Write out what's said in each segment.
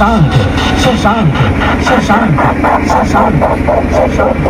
शशांक शशांक शशांक शशांक शशांक।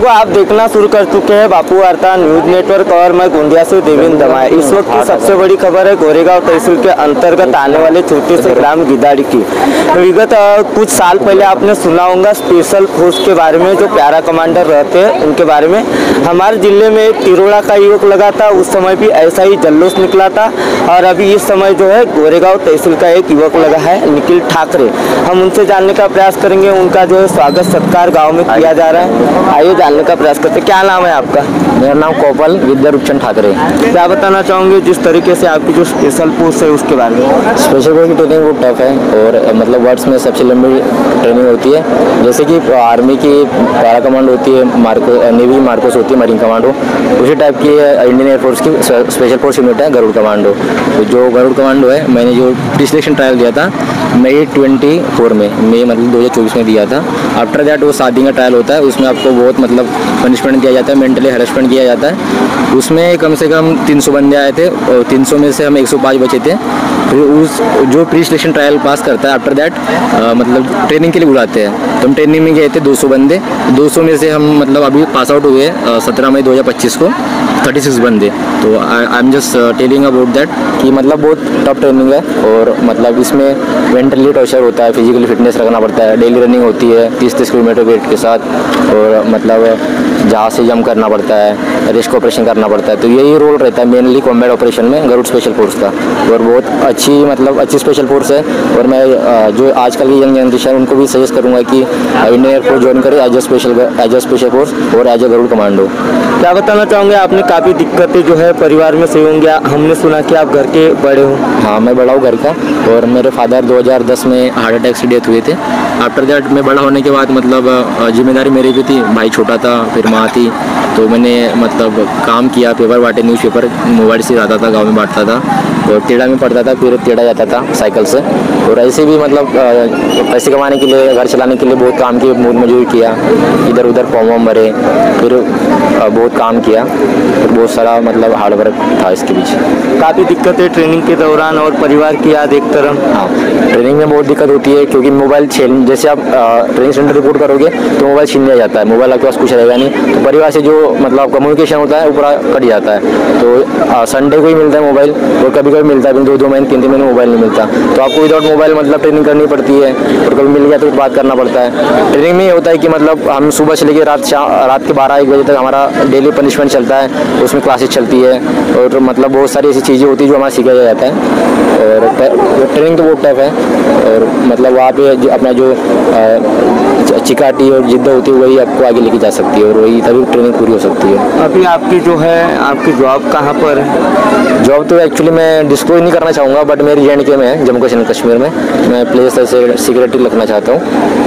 को आप देखना शुरू कर चुके हैं बापू वार्ता न्यूज नेटवर्क और मैं गोंदिया से देवेंद्र दमाय। इस वक्त की सबसे बड़ी खबर है गोरेगांव तहसील के अंतर्गत आने वाले छोटे से ग्राम गिदाड़ी की। विगत कुछ साल पहले आपने सुना होगा स्पेशल फोर्स के बारे में, जो पैरा कमांडर रहते हैं उनके बारे में। हमारे जिले में एक तिरोड़ा का युवक लगा था, उस समय भी ऐसा ही जल्लोष निकला था। और अभी इस समय जो है गोरेगांव तहसील का एक युवक लगा है निखिल ठाकरे। हम उनसे जानने का प्रयास करेंगे, उनका जो है स्वागत सत्कार गाँव में किया जा रहा है। आइए जानने का प्रयास करते। क्या नाम है आपका? मेरा नाम कोपल विद्या रूपचंद ठाकरे। क्या बताना चाहोगे जिस तरीके से आपकी जो स्पेशल फोर्स है उसके बारे में? स्पेशल फोर्स की ट्रेनिंग बहुत टफ है और मतलब वर्ड्स में सबसे लंबी ट्रेनिंग होती है। जैसे कि आर्मी की पैरा कमांडो होती है, नेवी मार्कोस होती है, मरीन कमांडो, उसी टाइप की इंडियन एयरफोर्स की स्पेशल फोर्स यूनिट है गरुड़ कमांडो। तो जो गरुड़ कमांडो है, मैंने जो प्री सिलेक्शन ट्रायल दिया था मई 24 में, मई मतलब 2024 में दिया था। आफ्टर दैट वो 7 दिन का ट्रायल होता है, उसमें आपको बहुत मतलब पनिशमेंट दिया जाता है, मेंटली हरेसमेंट किया जाता है। उसमें कम से कम 300 बंदे आए थे और 300 में से हम 105 बचे थे। फिर उस जो प्री सिलेक्शन ट्रायल पास करता है आफ्टर दैट मतलब ट्रेनिंग के लिए बुलाते हैं। तो हम ट्रेनिंग में गए थे 200 बंदे, 200 में से हम मतलब अभी पास आउट हुए 17 मई 2025 को 36 बंदे। तो I am just telling about that कि मतलब बहुत टफ ट्रेनिंग है और मतलब इसमें मेंटली टॉर्चर होता है, फिजिकली फिटनेस रखना पड़ता है, डेली रनिंग होती है 30-30 किलोमीटर वेट के साथ, और मतलब जहाज से जंप करना पड़ता है, रेस्क्यू ऑपरेशन करना पड़ता है। तो यही रोल रहता है मेनली कॉम्बैट ऑपरेशन में गरुड़ स्पेशल फोर्स का, और बहुत अच्छी स्पेशल फोर्स है। और मैं जो आजकल की यंग जनरेशन उनको भी सजेस्ट करूँगा कि इंडियन एयरफोर्स ज्वाइन करें एज अ स्पेशल फोर्स और एज अ गरुड़ कमांडो। क्या बताना चाहोगे? आपने काफ़ी दिक्कतें जो है परिवार में से होंगी, हमने सुना कि आप घर के बड़े हो। हाँ, मैं बड़ा हूँ घर का, और मेरे फादर 2010 में हार्ट अटैक से डेथ हुए थे। आफ्टर दैट मैं बड़ा होने के बाद मतलब जिम्मेदारी मेरी भी थी, भाई छोटा था, फिर माँ थी, तो मैंने मतलब काम किया, पेपर बांटे, न्यूज़पेपर मोबाइल से आता था, गांव में बांटता था, और तेड़ा में पढ़ता था, फिर तेड़ा जाता था साइकिल से। और ऐसे भी मतलब पैसे कमाने के लिए, घर चलाने के लिए बहुत काम की मजदूरी किया, इधर उधर फॉर्म वॉर्म भरे, फिर बहुत काम किया, और बहुत सारा मतलब हार्डवर्क था इसके पीछे। काफ़ी दिक्कतें ट्रेनिंग के दौरान और परिवार की याद एक तरह। हाँ, ट्रेनिंग में बहुत दिक्कत होती है, क्योंकि मोबाइल छीन, जैसे आप ट्रेनिंग सेंटर रिपोर्ट करोगे तो मोबाइल छीन लिया जाता है, मोबाइल आपके पास कुछ रहेगा नहीं, तो परिवार से जो मतलब कम्युनिकेशन होता है वो पूरा कट जाता है। तो संडे को ही मिलता है मोबाइल, और कभी कभी मिलता है, 2 महीने 3 महीने मोबाइल नहीं मिलता, तो आपको विदाउट मोबाइल मतलब ट्रेनिंग करनी पड़ती है, और कभी मिल गया तो बात करना पड़ता है। ट्रेनिंग में ये होता है कि मतलब हम सुबह से लेकर रात के 12-1 बजे तक हमारा डेली पनिशमेंट चलता है, उसमें क्लासेस चलती है, और मतलब बहुत सारी ऐसी चीज़ें होती है जो हमारा सिखाया जाता है। और ट्रेनिंग तो बहुत टफ है, और मतलब वहाँ पे अपना जो चिकाटी और जिद्द होती है वही आपको आगे लेके जा सकती है, और वही तभी ट्रेनिंग पूरी हो सकती है। अभी आपकी जो है आपकी जॉब कहाँ पर है? जॉब तो एक्चुअली मैं डिस्क्लोज नहीं करना चाहूँगा, बट मेरी JNK में है, जम्मू कश्मीर में। मैं प्लेस ऐसे सिक्योरिटी रखना चाहता हूँ,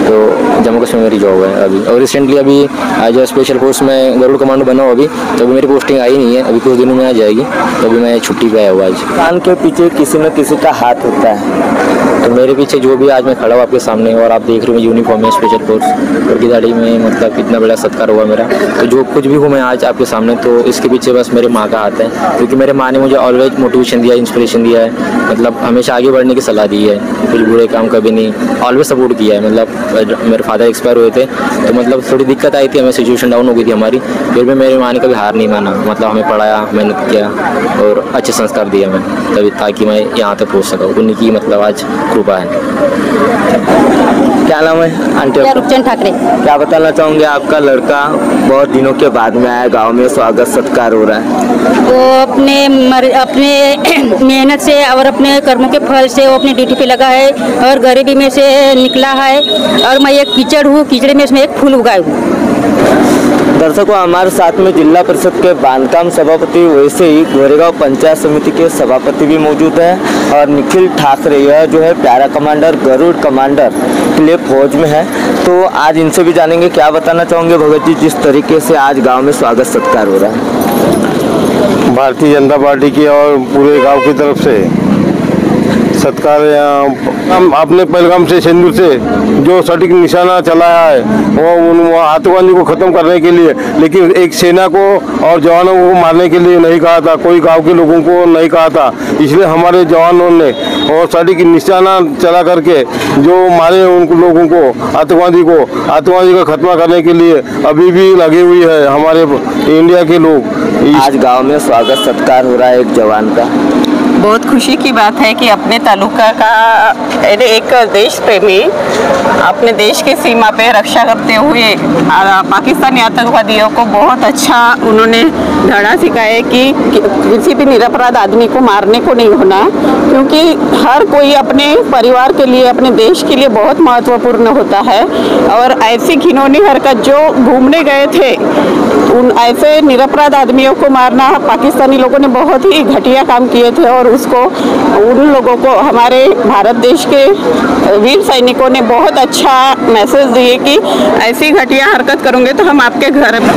तो जम्मू कश्मीर में मेरी जॉब है अभी। और रिसेंटली अभी एज ए स्पेशल फोर्स में गरुड़ कमांडो बना हूँ अभी, तो अभी मेरी पोस्टिंग आई नहीं है, अभी कुछ दिनों में आ जाएगी, तो अभी मैं छुट्टी पे आया हुआ आज। कान के पीछे किसी न किसी का हाथ होता है, तो मेरे पीछे जो भी आज मैं खड़ा हूँ आपके सामने और आप देख रहे हो यूनिफॉर्म में स्पेशल फोर्स और गिदाड़ी में, मतलब कितना बड़ा सत्कार हुआ मेरा। तो जो कुछ भी हूँ मैं आज आपके सामने, तो इसके पीछे बस मेरे माँ का हाथ है, क्योंकि मेरे माँ ने मुझे ऑलवेज मोटिवेशन दिया, इंस्पिरेशन दिया है, मतलब हमेशा आगे बढ़ने की सलाह दी है, कुछ बुरे काम कभी नहीं, ऑलवेज सपोर्ट किया है। मतलब मेरे फादर एक्सपायर हुए थे तो मतलब थोड़ी दिक्कत आई थी, हमें सिचुएशन डाउन हो गई थी हमारी, फिर भी मेरी माँ ने कभी हार नहीं माना, मतलब हमें पढ़ाया, मेहनत किया और अच्छे संस्कार दिया मैं, तभी ताकि मैं यहाँ तक पहुँच सका। उन्हीं की मतलब आज कृपा है। क्या नाम है आंटी? रुपचंद ठाकरे। क्या बताना चाहोगे, आपका लड़का बहुत दिनों के बाद में आया, गांव में स्वागत सत्कार हो रहा है, वो अपने मेहनत से और अपने कर्मों के फल से वो अपनी ड्यूटी पे लगा है और गरीबी में से निकला है, और मैं एक कीचड़ हूँ, कीचड़ में इसमें एक फूल उगाई हूँ। दर्शकों, हमारे साथ में जिला परिषद के बांधकाम सभापति, वैसे ही गोरेगांव पंचायत समिति के सभापति भी मौजूद है, और निखिल ठाकरे, यह जो है पैरा कमांडर, गरुड़ कमांडर के लिए फौज में है। तो आज इनसे भी जानेंगे क्या बताना चाहोगे भगत जी, जिस तरीके से आज गांव में स्वागत सत्कार हो रहा है। भारतीय जनता पार्टी की और पूरे गांव की तरफ से सत्कार, हम अपने पहलगाम से, सिंदूर से जो सटीक निशाना चलाया है वो आतंकवादी को खत्म करने के लिए, लेकिन एक सेना को और जवानों को मारने के लिए नहीं कहा था, कोई गांव के लोगों को नहीं कहा था। इसलिए हमारे जवानों ने और सटीक निशाना चला करके जो मारे उन लोगों को, आतंकवादी का खत्मा करने के लिए अभी भी लगे हुई है हमारे इंडिया के लोग। आज गाँव में स्वागत सत्कार हो रहा है एक जवान का, बहुत खुशी की बात है कि अपने तालुका का एक देश प्रेमी अपने देश की सीमा पे रक्षा करते हुए पाकिस्तानी आतंकवादियों को बहुत अच्छा उन्होंने धड़ा सिखाया कि किसी भी निरपराध आदमी को मारने को नहीं होना, क्योंकि हर कोई अपने परिवार के लिए, अपने देश के लिए बहुत महत्वपूर्ण होता है। और ऐसी घिनौनी हरकत जो घूमने गए थे, उन ऐसे निरपराध आदमियों को मारना, पाकिस्तानी लोगों ने बहुत ही घटिया काम किए थे, और उसको उन लोगों को हमारे भारत देश के वीर सैनिकों ने बहुत अच्छा मैसेज दिए कि ऐसी घटिया हरकत करोगे तो हम आपके घर में।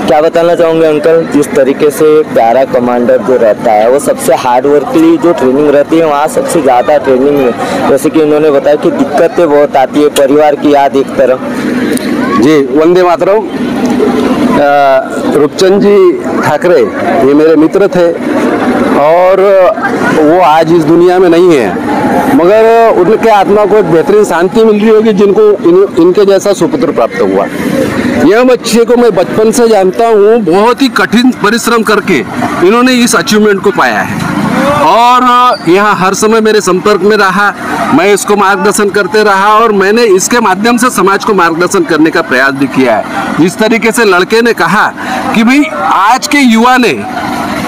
क्या बताना चाहोगे अंकल, जिस तरीके से पैरा कमांडर जो रहता है वो सबसे हार्ड वर्क के लिए जो ट्रेनिंग रहती है वहाँ सबसे ज़्यादा ट्रेनिंग में, जैसे कि इन्होंने बताया कि दिक्कतें बहुत आती है, परिवार की याद एक तरफ। जी, वंदे मातरम। रूपचंद जी ठाकरे ये मेरे मित्र थे और वो आज इस दुनिया में नहीं है, मगर उनके आत्मा को एक बेहतरीन शांति मिल रही होगी जिनको इनके जैसा सुपुत्र प्राप्त हुआ। यह बच्चे को मैं बचपन से जानता हूँ, बहुत ही कठिन परिश्रम करके इन्होंने इस अचीवमेंट को पाया है और यहाँ हर समय मेरे संपर्क में रहा, मैं इसको मार्गदर्शन करते रहा और मैंने इसके माध्यम से समाज को मार्गदर्शन करने का प्रयास भी किया है। जिस तरीके से लड़के ने कहा कि भाई आज के युवा ने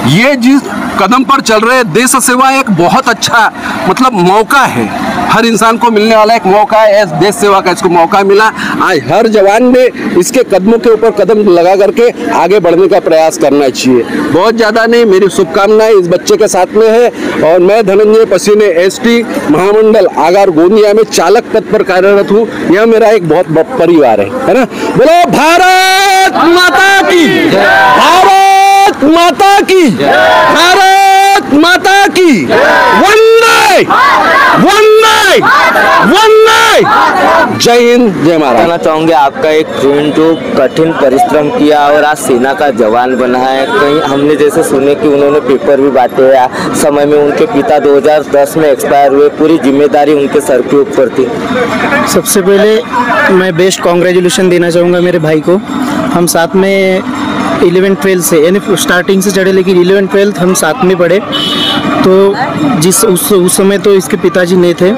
ये जिस कदम पर चल रहे, देश सेवा एक बहुत अच्छा मतलब मौका है, हर इंसान को मिलने वाला एक मौका है, देश सेवा का इसको मौका मिला। आज हर जवान ने इसके कदमों के ऊपर कदम लगा करके आगे बढ़ने का प्रयास करना चाहिए। बहुत ज़्यादा नहीं, मेरी शुभकामनाएं इस बच्चे के साथ में है। और मैं धनंजय पसीने एसटी महामंडल आगार गोंदिया में चालक पद पर कार्यरत हूँ। यह मेरा एक बहुत परिवार है ना। बोलो भारत माता की, भारत माता की, भारत माता की, वंदे वंदे वंदे। जय हिंद, जय महाराज। कहना चाहूँगे आपका एक फ्रेंड जो कठिन परिश्रम किया और आज सेना का जवान बना है, कहीं हमने जैसे सुने कि उन्होंने पेपर भी बांटे, समय में उनके पिता 2010 में एक्सपायर हुए, पूरी जिम्मेदारी उनके सर के ऊपर थी। सबसे पहले मैं बेस्ट कॉन्ग्रेचुलेशन देना चाहूँगा मेरे भाई को। हम साथ में 11-12 से, यानी स्टार्टिंग से चढ़े, लेकिन 11-12 हम साथ में पढ़े। तो उस समय तो इसके पिताजी नहीं थे,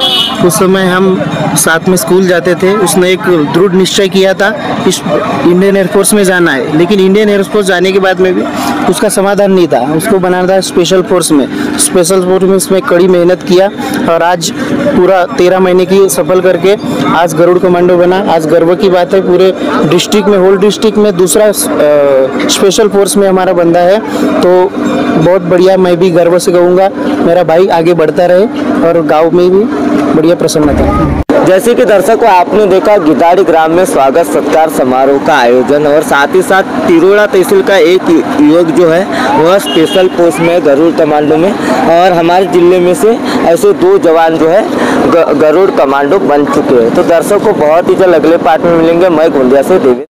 उस समय हम साथ में स्कूल जाते थे। उसने एक दृढ़ निश्चय किया था इस इंडियन एयरफोर्स में जाना है, लेकिन इंडियन एयरफोर्स जाने के बाद में भी उसका समाधान नहीं था, उसको बनाना था स्पेशल फोर्स में। स्पेशल फोर्स में उसमें कड़ी मेहनत किया और आज पूरा 13 महीने की सफल करके आज गरुड़ कमांडो बना। आज गर्व की बात है, पूरे डिस्ट्रिक्ट में, होल डिस्ट्रिक्ट में दूसरा स्पेशल फोर्स में हमारा बंदा है। तो बहुत बढ़िया, मैं भी गर्व से कहूँगा मेरा भाई आगे बढ़ता रहे और गांव में भी बढ़िया प्रसन्नता। जैसे कि दर्शकों आपने देखा गिदाड़ी ग्राम में स्वागत सत्कार समारोह का आयोजन और साथ ही साथ तिरोड़ा तहसील का एक युवक जो है वह स्पेशल पोस्ट में गरुड़ कमांडो में और हमारे जिले में से ऐसे 2 जवान जो है गरुड़ कमांडो बन चुके हैं। तो दर्शकों को बहुत ही जल्द अगले पार्ट में मिलेंगे। मैं गोंदिया से देवी।